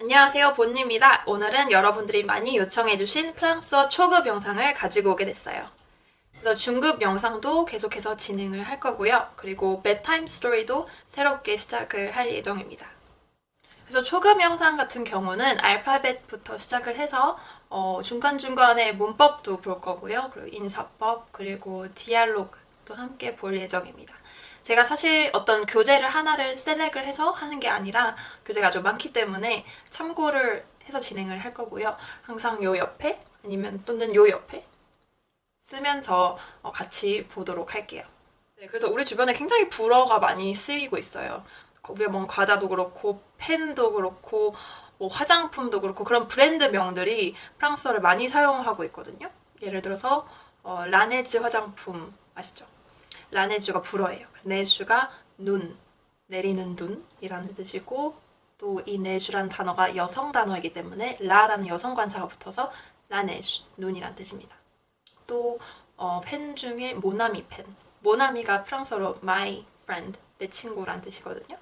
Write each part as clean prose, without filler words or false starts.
안녕하세요, 본입니다. 오늘은 여러분들이 많이 요청해주신 프랑스어 초급 영상을 가지고 오게 됐어요. 그래서 중급 영상도 계속해서 진행을 할 거고요. 그리고 bedtime 스토리도 새롭게 시작을 할 예정입니다. 그래서 초급 영상 같은 경우는 알파벳부터 시작을 해서 중간중간에 문법도 볼 거고요. 그리고 인사법, 그리고 디알로그도 함께 볼 예정입니다. 제가 사실 어떤 교재를 하나를 셀렉을 해서 하는 게 아니라 교재가 아주 많기 때문에 참고를 해서 진행을 할 거고요. 항상 요 옆에 아니면 또는 요 옆에 쓰면서 같이 보도록 할게요. 네, 그래서 우리 주변에 굉장히 불어가 많이 쓰이고 있어요. 우리가 뭐 과자도 그렇고 펜도 그렇고 뭐 화장품도 그렇고 그런 브랜드명들이 프랑스어를 많이 사용하고 있거든요. 예를 들어서 라네즈 화장품 아시죠? 라네즈가 불어예요. 그래서 네주가 눈, 내리는 눈이라는 뜻이고 또 이 네주라는 단어가 여성 단어이기 때문에 라라는 여성 관사가 붙어서 라네주, 눈이란 뜻입니다. 또 펜 중에 모나미 펜. 모나미가 프랑스어로 my friend, 내 친구란 뜻이거든요.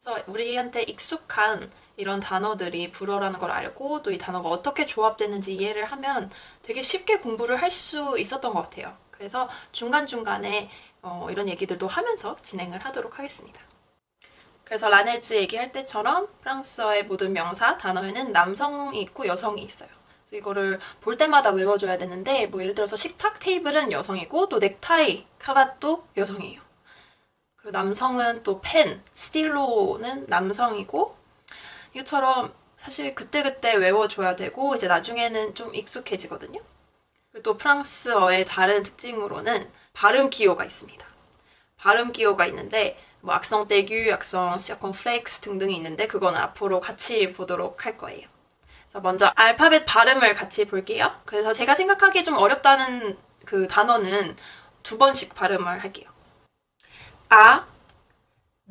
그래서 우리한테 익숙한 이런 단어들이 불어라는 걸 알고 또 이 단어가 어떻게 조합되는지 이해를 하면 되게 쉽게 공부를 할 수 있었던 것 같아요. 그래서 중간중간에 이런 얘기들도 하면서 진행을 하도록 하겠습니다. 그래서 라네즈 얘기할 때처럼 프랑스어의 모든 명사, 단어에는 남성이 있고 여성이 있어요. 그래서 이거를 볼 때마다 외워줘야 되는데 뭐 예를 들어서 식탁 테이블은 여성이고 또 넥타이, 카바도 여성이에요. 그리고 남성은 또 펜, 스틸로는 남성이고 이것처럼 사실 그때그때 외워줘야 되고 이제 나중에는 좀 익숙해지거든요. 그리고 또 프랑스어의 다른 특징으로는 발음 기호가 있습니다. 발음 기호가 있는데 뭐 악성 떼규, 악성 시아콘플렉스 등등이 있는데 그거는 앞으로 같이 보도록 할 거예요. 그래서 먼저 알파벳 발음을 같이 볼게요. 그래서 제가 생각하기에 좀 어렵다는 그 단어는 두 번씩 발음을 할게요. A,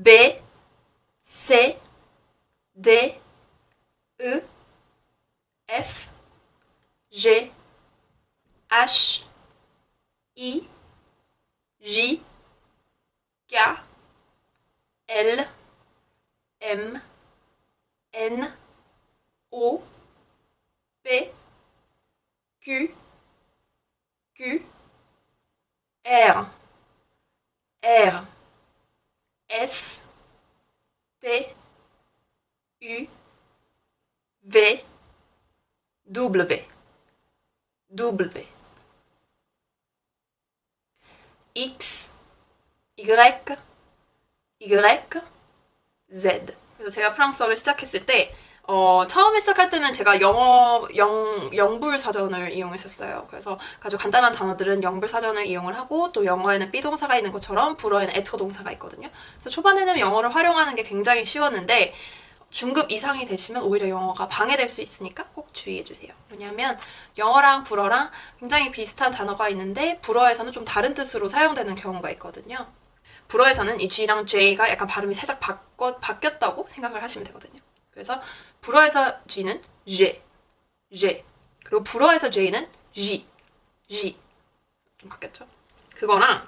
B, C, D, E, F, G, H, I, J, K, L, M, N, O, P, Q, Q, R, R, S, T, U, V, W, W, X, Y, Y, Z. 그래서 제가 프랑스어를 시작했을 때 처음에 시작할 때는 제가 영어 영불 사전을 이용했었어요. 그래서 아주 간단한 단어들은 영불 사전을 이용을 하고 또 영어에는 비동사가 있는 것처럼 불어에는 애터 동사가 있거든요. 그래서 초반에는 영어를 활용하는 게 굉장히 쉬웠는데 중급 이상이 되시면 오히려 영어가 방해될 수 있으니까 꼭 주의해주세요. 왜냐하면 영어랑 불어랑 굉장히 비슷한 단어가 있는데 불어에서는 좀 다른 뜻으로 사용되는 경우가 있거든요. 불어에서는 이 G랑 J가 약간 발음이 살짝 바뀌었다고 생각을 하시면 되거든요. 그래서 불어에서 G는 J, J. 그리고 불어에서 J는 J, J. 좀 바뀌었죠? 그거랑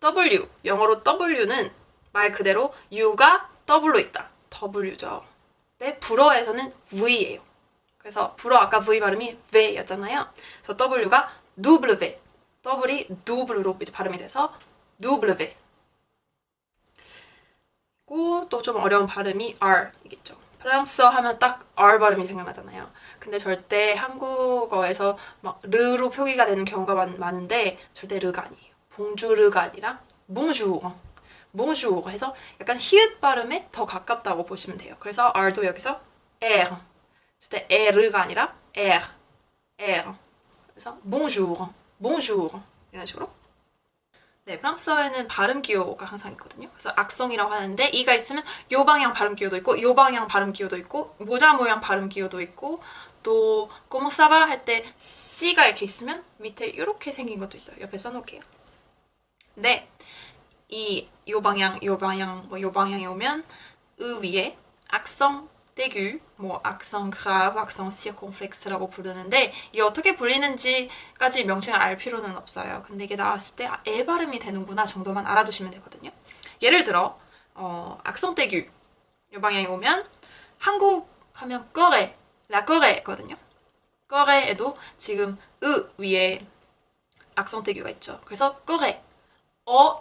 W, 영어로 W는 말 그대로 U가 W로 있다. W죠. 근데 불어에서는 V예요. 그래서 불어 아까 V 발음이 V였잖아요. 그래서 W가 W, W이 W로 이제 발음이 돼서 W. 그리고 또 좀 어려운 발음이 R이겠죠. 프랑스어 하면 딱 R 발음이 생각나잖아요. 근데 절대 한국어에서 막 르로 표기가 되는 경우가 많은데 절대 르가 아니에요. 봉주르가 아니라 몽주르. 몽주르 해서 약간 히읗 발음에 더 가깝다고 보시면 돼요. 그래서 R도 여기서 R. 절대 에르가 아니라 R. R. 그래서 봉주르. 봉주르. 이런 식으로. 네, 프랑스어에는 발음 기호가 항상 있거든요. 그래서 악성이라고 하는데 이가 있으면 요 방향 발음 기호도 있고 요 방향 발음 기호도 있고 모자 모양 발음 기호도 있고 또 꼬목사바 할 때 C가 이렇게 있으면 밑에 이렇게 생긴 것도 있어요. 옆에 써놓을게요. 네, 요 방향, 요 방향, 뭐 요 방향에 오면 으 위에 악성 떼규, 뭐 악성 그라브, 악성 시어콤플렉스라고 부르는데 이게 어떻게 불리는지까지 명칭을 알 필요는 없어요. 근데 이게 나왔을 때 에 발음이 되는구나 정도만 알아두시면 되거든요. 예를 들어 악성 떼규 이 방향에 오면 한국 하면 꺼레, 라꺼레거든요. 꺼레에도 지금 으 위에 악성 대규가 있죠. 그래서 꺼레,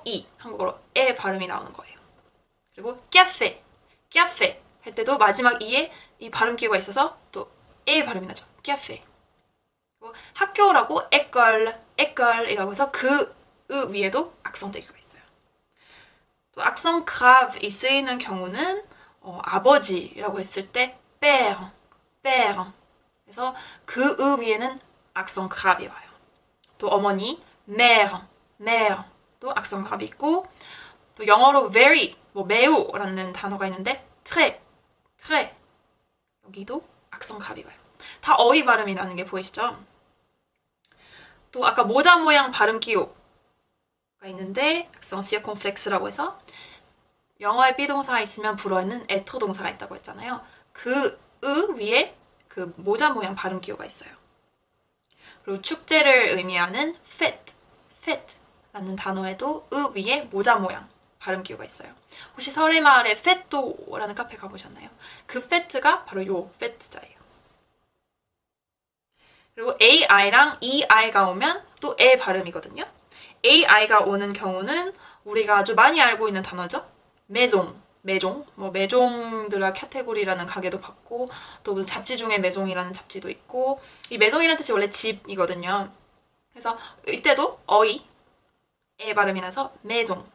이 한국어로 에 발음이 나오는 거예요. 그리고 까페, 까페 할 때도 마지막 이에 이 발음 기호가 있어서 또 에 발음이 나죠. 까페. 그리고 학교라고 에컬이라고 해서 그 으 위에도 악성 대규가 있어요. 또 악성 그라브이 쓰이는 경우는 아버지라고 했을 때 père. 그래서 그 으 위에는 악성 그라브이 와요. 또 어머니 mère. 또 악성 그라브이 있고 또 영어로 very, 매우라는 단어가 있는데 très. 여기도 악성 그라브이 와요. 다 어휘 발음이 나는 게 보이시죠? 또 아까 모자 모양 발음 기호가 있는데 악성 circonflexe라고 해서 영어에 비동사가 있으면 불어있는 être 동사가 있다고 했잖아요. 그 으 위에 그 모자 모양 발음 기호가 있어요. 그리고 축제를 의미하는 fête라는 단어에도 으 위에 모자 모양 발음 기호가 있어요. 혹시 설해마을에 fête라는 카페 가보셨나요? 그 fête가 바로 요 fête자예요. 그리고 AI랑 EI가 오면 또 에 발음이거든요. AI가 오는 경우는 우리가 아주 많이 알고 있는 단어죠. 매종들의 카테고리라는 가게도 봤고 또 잡지 중에 매종이라는 잡지도 있고 이 매종이라는 뜻이 원래 집이거든요. 그래서 이때도 어이 에 발음이 나서 매종.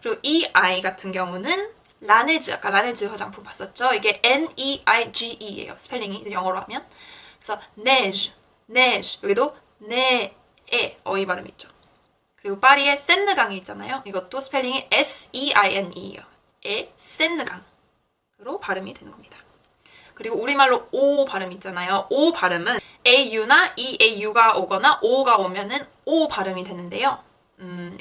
그리고 EI 같은 경우는 라네즈, 아까 라네즈 화장품 봤었죠? 이게 N-E-I-G-E예요. 스펠링이 영어로 하면. 그래서 neige. 여기도 네에 어이 발음이 있죠. 그리고 파리에 센느강이 있잖아요. 이것도 스펠링이 S-E-I-N-E예요. 센느강으로 발음이 되는 겁니다. 그리고 우리말로 오 발음 있잖아요. 오 발음은 AU나 EAU가 오거나 O가 오면은 O 발음이 되는데요.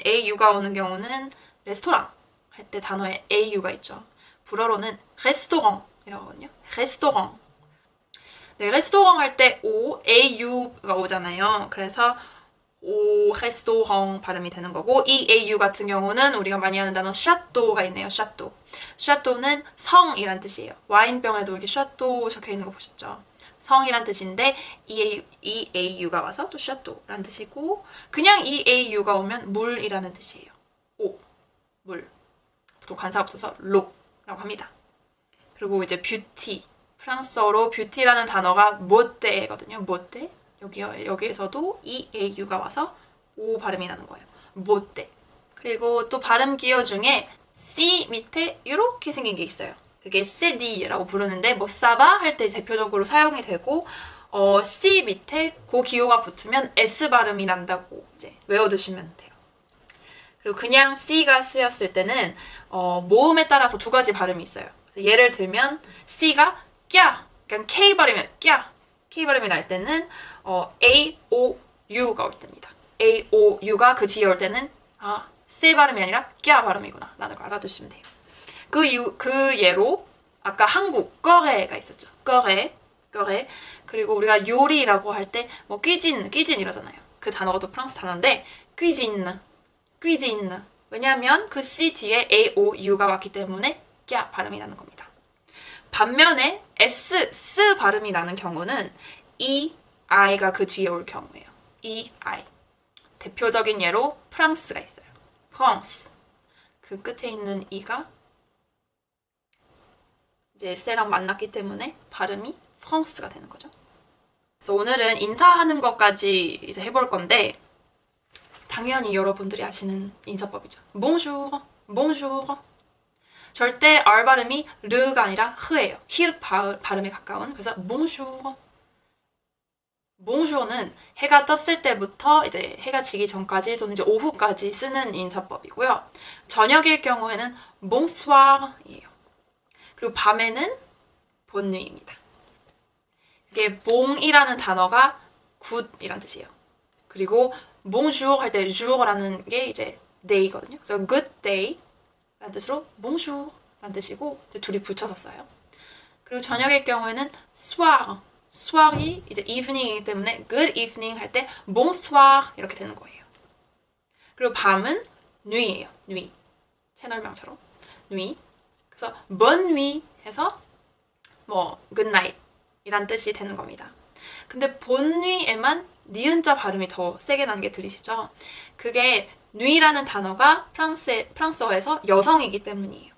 AU가 오는 경우는 레스토랑 할 때 단어에 AU가 있죠. 불어로는 레스토랑이라고 하거든요. 레스토랑. 네, 레스토랑 할 때 O, AU가 오잖아요. 그래서 오 레스토랑 발음이 되는 거고 이 AU 같은 경우는 우리가 많이 하는 단어 샤또가 있네요. 샤또는 성이란 뜻이에요. 와인병에도 이렇게 샤또 적혀 있는 거 보셨죠? 성이란 뜻인데 이 AU가 와서 또 샤또란 뜻이고 그냥 이 AU가 오면 물이라는 뜻이에요. 물. 보통 간사가 붙어서 로라고 합니다. 그리고 이제 뷰티. 프랑스어로 뷰티라는 단어가 모떼거든요. 모떼. 여기에서도 이 AU가 와서 오 발음이 나는 거예요. 모떼. 그리고 또 발음 기호 중에 C 밑에 이렇게 생긴 게 있어요. 그게 세디라고 부르는데 사바 할 때 대표적으로 사용이 되고 C 밑에 그 기호가 붙으면 S 발음이 난다고 이제 외워두시면 돼요. 그리고 그냥 C가 쓰였을 때는 모음에 따라서 두 가지 발음이 있어요. 그래서 예를 들면 C가 꺄, 그러니까 K 발음이 날 때는 A-O-U가 올 때입니다. A-O-U가 그 뒤에 올 때는 C 발음이 아니라 꺄 발음이구나 라는 걸 알아두시면 돼요. 그 예로 아까 한국 꺼레가 있었죠. 꺼레. 그리고 우리가 요리라고 할 때 퀴진 이러잖아요. 그 단어가 또 프랑스 단어인데 퀴진. 왜냐하면 그 C 뒤에 A-O-U가 왔기 때문에 꺄 발음이 나는 겁니다. 반면에 S 발음이 나는 경우는 E-I가 그 뒤에 올 경우예요. E-I. 대표적인 예로 프랑스가 있어요. 프랑스. 그 끝에 있는 E가 이제 S랑 만났기 때문에 발음이 프랑스가 되는 거죠. 그래서 오늘은 인사하는 것까지 이제 해볼 건데 당연히 여러분들이 아시는 인사법이죠. bonjour. 절대 R 발음이 르가 아니라 흐예요. 히읗 발음에 가까운. 그래서 bonjour는 해가 떴을 때부터 이제 해가 지기 전까지 또는 이제 오후까지 쓰는 인사법이고요. 저녁일 경우에는 bonsoir이에요. 그리고 밤에는 bonne nuit입니다. 이게 bon이라는 단어가 굿이란 뜻이에요. 그리고 bonjour 할 때 jour라는 게 이제 day거든요. 그래서 good day 라는 뜻으로 bonjour 라는 뜻이고 둘이 붙여서 써요. 그리고 저녁일 경우에는 soir이 이제 evening이기 때문에 good evening 할 때 bonsoir 이렇게 되는 거예요. 그리고 밤은 nuit예요. nuit. 채널명처럼 nuit. 그래서 bonne nuit 해서 뭐 good night 이란 뜻이 되는 겁니다. 근데 bonne nuit에만 니은자 발음이 더 세게 나는 게 들리시죠? 그게 nuit라는 단어가 프랑스어에서 여성이기 때문이에요.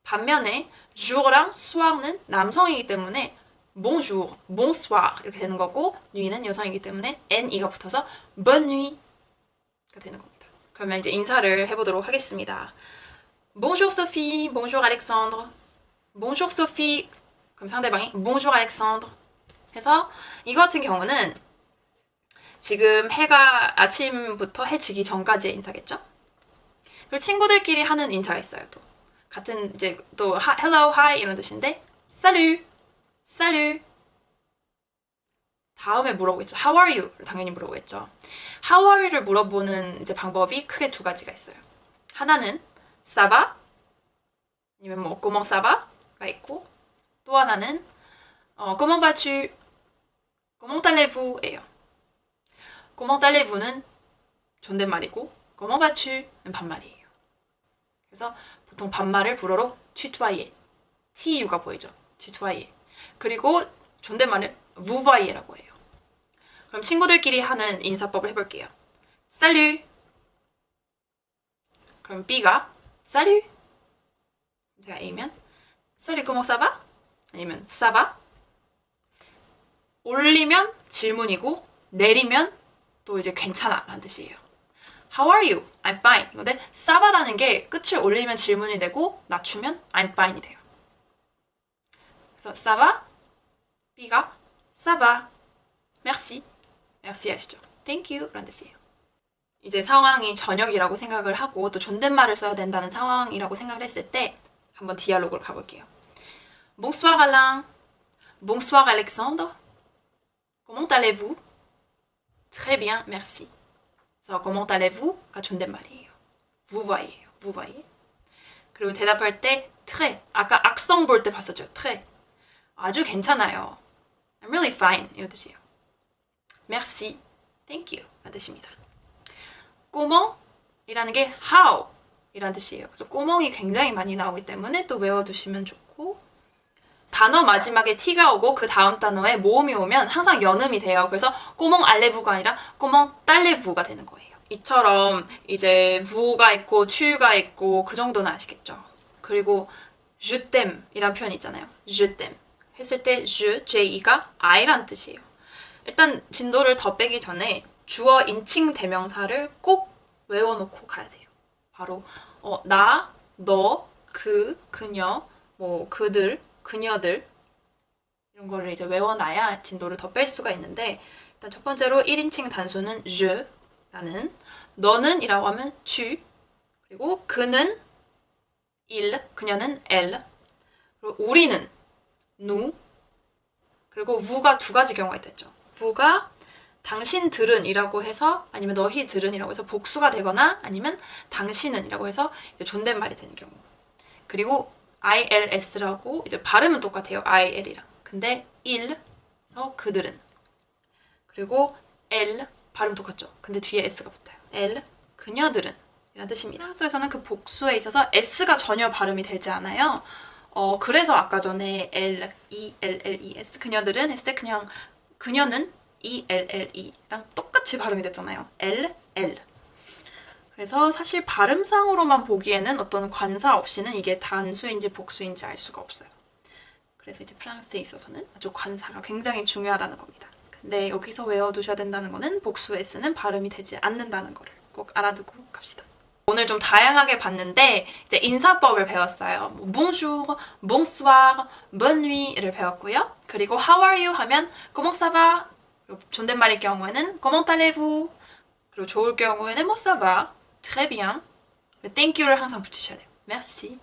반면에 jour랑 soir는 남성이기 때문에 bonjour, bonsoir 이렇게 되는 거고 nuit는 여성이기 때문에 ne가 붙어서 bonne nuit가 되는 겁니다. 그러면 이제 인사를 해보도록 하겠습니다. Bonjour Sophie, bonjour Alexandre. Bonjour Sophie. 그럼 상대방이 bonjour Alexandre 해서 이거 같은 경우는 지금 해가 아침부터 해 지기 전까지의 인사겠죠? 그리고 친구들끼리 하는 인사가 있어요. 또 같은 이제 또 hello, hi 이런 뜻인데 salut, salut. 다음에 물어보겠죠. How are you?를 당연히 물어보겠죠. How are you를 물어보는 이제 방법이 크게 두 가지가 있어요. 하나는 ça va? 아니면 뭐 comment ça va?가 있고 또 하나는 comment vas-tu? comment allez-vous?예요. comment allez-vous?는 존댓말이고 comment vas-tu?는 반말이에요. 그래서 보통 반말을 불어로 tutoyer, tu가 보이죠? tutoyer. 그리고 존댓말을 vous voyez라고 해요. 그럼 친구들끼리 하는 인사법을 해볼게요. salut. 그럼 B가 salut. 제가 A면 salut comment ça va? 아니면 ça va? 올리면 질문이고 내리면 또 이제 괜찮아 라는 뜻이에요. How are you? I'm fine. 근데 ça va라는 게 끝을 올리면 질문이 되고 낮추면 I'm fine이 돼요. 그래서 ça va? B가 ça va. Merci. Merci 하시죠. Thank you 라는 뜻이에요. 이제 상황이 저녁이라고 생각을 하고 또 존댓말을 써야 된다는 상황이라고 생각을 했을 때 한번 디알로그를 가볼게요. Bonsoir Alain. Bonsoir Alexandre. Comment allez-vous? Très bien, merci. 그래서 comment allez-vous?가 존댓말이에요. Vous voyez, vous voyez. 그리고 대답할 때 très. 아까 악성 볼 때 봤었죠. très. 아주 괜찮아요. I'm really fine. 이런 뜻이에요. Merci. Thank you. 라는 뜻입니다. comment 이라는 게 how 이라는 뜻이에요. 그래서 꼬멍이 굉장히 많이 나오기 때문에 또 외워두시면 좋고 단어 마지막에 t가 오고 그 다음 단어에 모음이 오면 항상 연음이 돼요. 그래서 꼬멍 알레부가 아니라 꼬멍 딸레부가 되는 거예요. 이처럼 이제 부가 있고 추가 있고 그 정도는 아시겠죠? 그리고 je t'aime 이란 표현이 있잖아요. je t'aime 했을 때 je, J가 I란 뜻이에요. 일단 진도를 더 빼기 전에 주어 인칭 대명사를 꼭 외워놓고 가야 돼요. 바로 나, 너, 그, 그녀, 뭐 그들, 그녀들 이런 거를 이제 외워놔야 진도를 더 뺄 수가 있는데 일단 첫 번째로 1인칭 단수는 je 나는, 너는 이라고 하면 tu, 그리고 그는 il, 그녀는 elle, 그리고 우리는 nous, 그리고 vou가 두 가지 경우가 있겠죠. vou가 당신들은 이라고 해서 아니면 너희들은 이라고 해서 복수가 되거나 아니면 당신은 이라고 해서 이제 존댓말이 되는 경우. 그리고 ILS라고 이제 발음은 똑같아요. IL이랑. 근데 il서 그들은. 그리고 L 발음 똑같죠. 근데 뒤에 S가 붙어요. L 그녀들은 이란 뜻입니다. 프랑스에서는 그 복수에 있어서 S가 전혀 발음이 되지 않아요. 그래서 아까 전에 L, E, L, L, E, S 그녀들은 했을 때 그냥 그녀는 E, L, L, E랑 똑같이 발음이 됐잖아요. L, L. 그래서 사실 발음상으로만 보기에는 어떤 관사 없이는 이게 단수인지 복수인지 알 수가 없어요. 그래서 이제 프랑스에 있어서는 아주 관사가 굉장히 중요하다는 겁니다. 근데 여기서 외워두셔야 된다는 거는 복수 S는 발음이 되지 않는다는 거를 꼭 알아두고 갑시다. 오늘 좀 다양하게 봤는데 이제 인사법을 배웠어요. 뭐 bonjour, bonsoir, bonne nuit를 배웠고요. 그리고 how are you 하면 comment ça va? 존댓말일 경우에는 comment allez-vous? 그리고 좋을 경우에는 뭐 ça va? très bien. thank you를 항상 붙이셔야 돼요. merci.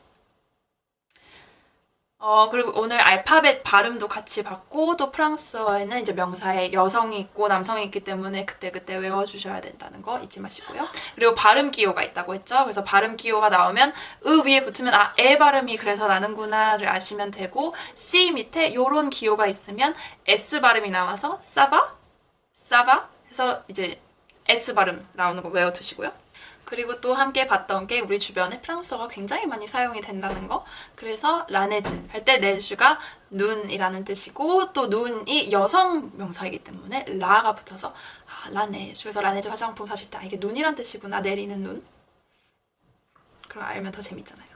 그리고 오늘 알파벳 발음도 같이 봤고 또 프랑스어에는 이제 명사에 여성이 있고 남성이 있기 때문에 그때그때 외워주셔야 된다는 거 잊지 마시고요. 그리고 발음 기호가 있다고 했죠. 그래서 발음 기호가 나오면 으 위에 붙으면 에 발음이 그래서 나는구나를 아시면 되고 C 밑에 요런 기호가 있으면 S 발음이 나와서 싸바 해서 이제 S 발음 나오는 거 외워두시고요. 그리고 또 함께 봤던 게 우리 주변에 프랑스어가 굉장히 많이 사용이 된다는 거. 그래서 라네즈 할 때 네즈가 눈이라는 뜻이고 또 눈이 여성 명사이기 때문에 라가 붙어서 라네즈. 그래서 라네즈 화장품 사실 때 이게 눈이란 뜻이구나. 내리는 눈. 그럼 알면 더 재밌잖아요.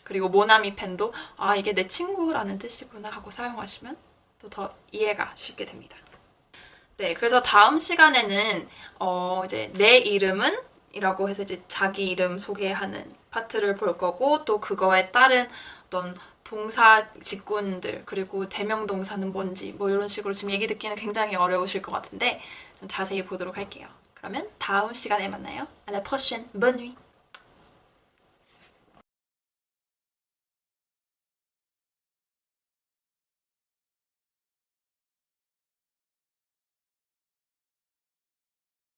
그리고 모나미 펜도 이게 내 친구라는 뜻이구나 하고 사용하시면 또 더 이해가 쉽게 됩니다. 네, 그래서 다음 시간에는 이제 내 이름은 이라고 해서 이제 자기 이름 소개하는 파트를 볼 거고 또 그거에 따른 어떤 동사 직군들 그리고 대명동사는 뭔지 뭐 이런 식으로 지금 얘기 듣기는 굉장히 어려우실 것 같은데 좀 자세히 보도록 할게요. 그러면 다음 시간에 만나요. À la prochaine. Bonne nuit.